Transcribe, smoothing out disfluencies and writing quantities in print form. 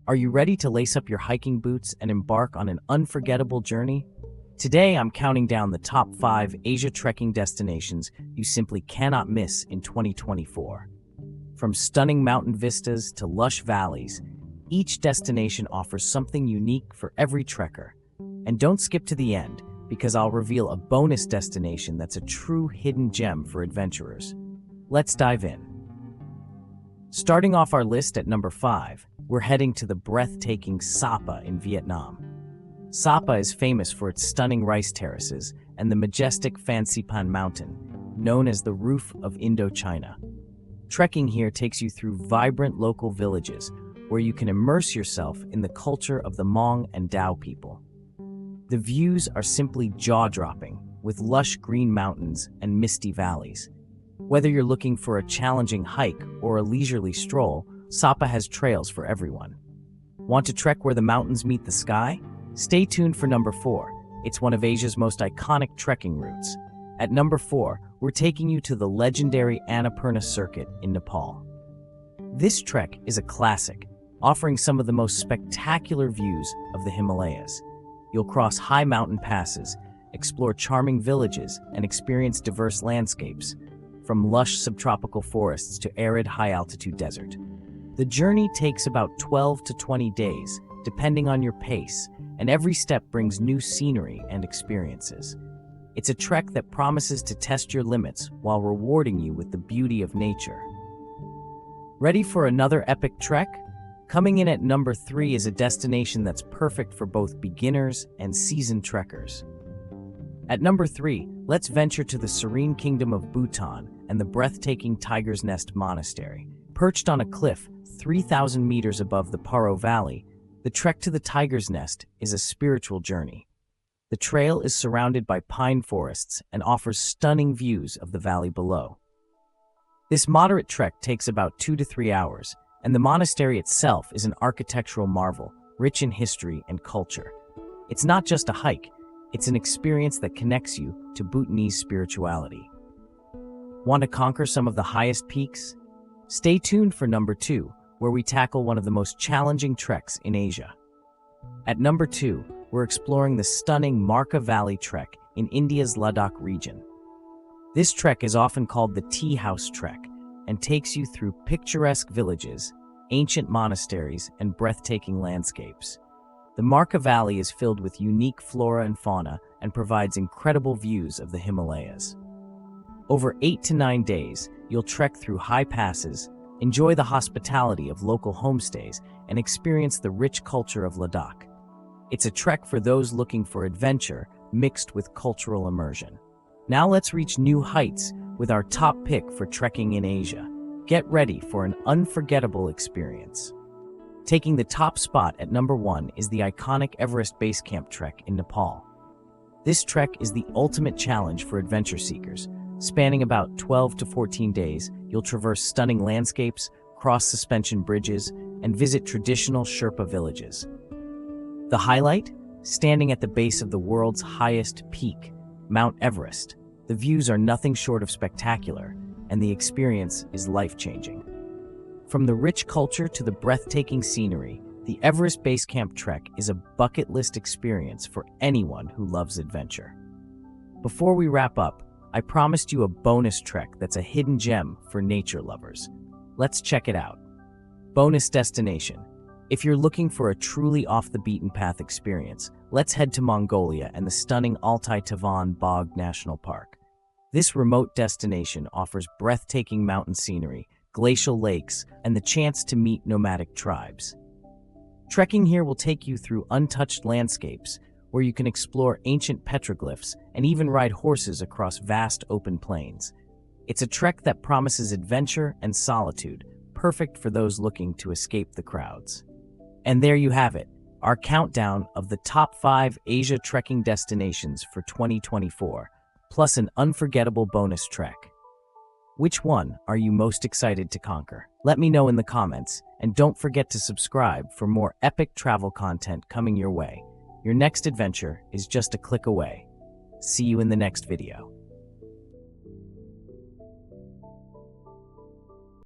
Are you ready to lace up your hiking boots and embark on an unforgettable journey? Today, I'm counting down the top 5 Asia trekking destinations you simply cannot miss in 2024. From stunning mountain vistas to lush valleys, each destination offers something unique for every trekker. And don't skip to the end, because I'll reveal a bonus destination that's a true hidden gem for adventurers. Let's dive in. Starting off our list at number 5, we're heading to the breathtaking Sapa in Vietnam. Sapa is famous for its stunning rice terraces and the majestic Fansipan Mountain, known as the Roof of Indochina. Trekking here takes you through vibrant local villages where you can immerse yourself in the culture of the Hmong and Dao people. The views are simply jaw-dropping, with lush green mountains and misty valleys. Whether you're looking for a challenging hike or a leisurely stroll, Sapa has trails for everyone. Want to trek where the mountains meet the sky? Stay tuned for number 4. It's one of Asia's most iconic trekking routes. At number 4, we're taking you to the legendary Annapurna circuit in Nepal. This trek is a classic, offering some of the most spectacular views of the Himalayas. You'll cross high mountain passes, explore charming villages, and experience diverse landscapes, from lush subtropical forests to arid high-altitude desert. The journey takes about 12 to 20 days, depending on your pace, and every step brings new scenery and experiences. It's a trek that promises to test your limits while rewarding you with the beauty of nature. Ready for another epic trek? Coming in at number 3 is a destination that's perfect for both beginners and seasoned trekkers. At number 3, let's venture to the serene kingdom of Bhutan and the breathtaking Tiger's Nest Monastery. Perched on a cliff 3,000 meters above the Paro Valley, the trek to the Tiger's Nest is a spiritual journey. The trail is surrounded by pine forests and offers stunning views of the valley below. This moderate trek takes about 2 to 3 hours, and the monastery itself is an architectural marvel, rich in history and culture. It's not just a hike, it's an experience that connects you to Bhutanese spirituality. Want to conquer some of the highest peaks? Stay tuned for number 2, where we tackle one of the most challenging treks in Asia. At number 2, we're exploring the stunning Markha Valley Trek in India's Ladakh region. This trek is often called the Tea House Trek and takes you through picturesque villages, ancient monasteries, and breathtaking landscapes. The Markha Valley is filled with unique flora and fauna and provides incredible views of the Himalayas. Over 8 to 9 days, you'll trek through high passes, enjoy the hospitality of local homestays, and experience the rich culture of Ladakh. It's a trek for those looking for adventure mixed with cultural immersion. Now let's reach new heights with our top pick for trekking in Asia. Get ready for an unforgettable experience. Taking the top spot at number 1 is the iconic Everest Base Camp trek in Nepal. This trek is the ultimate challenge for adventure seekers. Spanning about 12 to 14 days, you'll traverse stunning landscapes, cross suspension bridges, and visit traditional Sherpa villages. The highlight? Standing at the base of the world's highest peak, Mount Everest. The views are nothing short of spectacular, and the experience is life-changing. From the rich culture to the breathtaking scenery, the Everest Base Camp trek is a bucket list experience for anyone who loves adventure. Before we wrap up, I promised you a bonus trek that's a hidden gem for nature lovers. Let's check it out. Bonus destination. If you're looking for a truly off-the-beaten-path experience, let's head to Mongolia and the stunning Altai Tavan Bogd National Park. This remote destination offers breathtaking mountain scenery, glacial lakes, and the chance to meet nomadic tribes. Trekking here will take you through untouched landscapes, where you can explore ancient petroglyphs and even ride horses across vast open plains. It's a trek that promises adventure and solitude, perfect for those looking to escape the crowds. And there you have it, our countdown of the top 5 Asia trekking destinations for 2024, plus an unforgettable bonus trek. Which one are you most excited to conquer? Let me know in the comments, and don't forget to subscribe for more epic travel content coming your way. Your next adventure is just a click away. See you in the next video.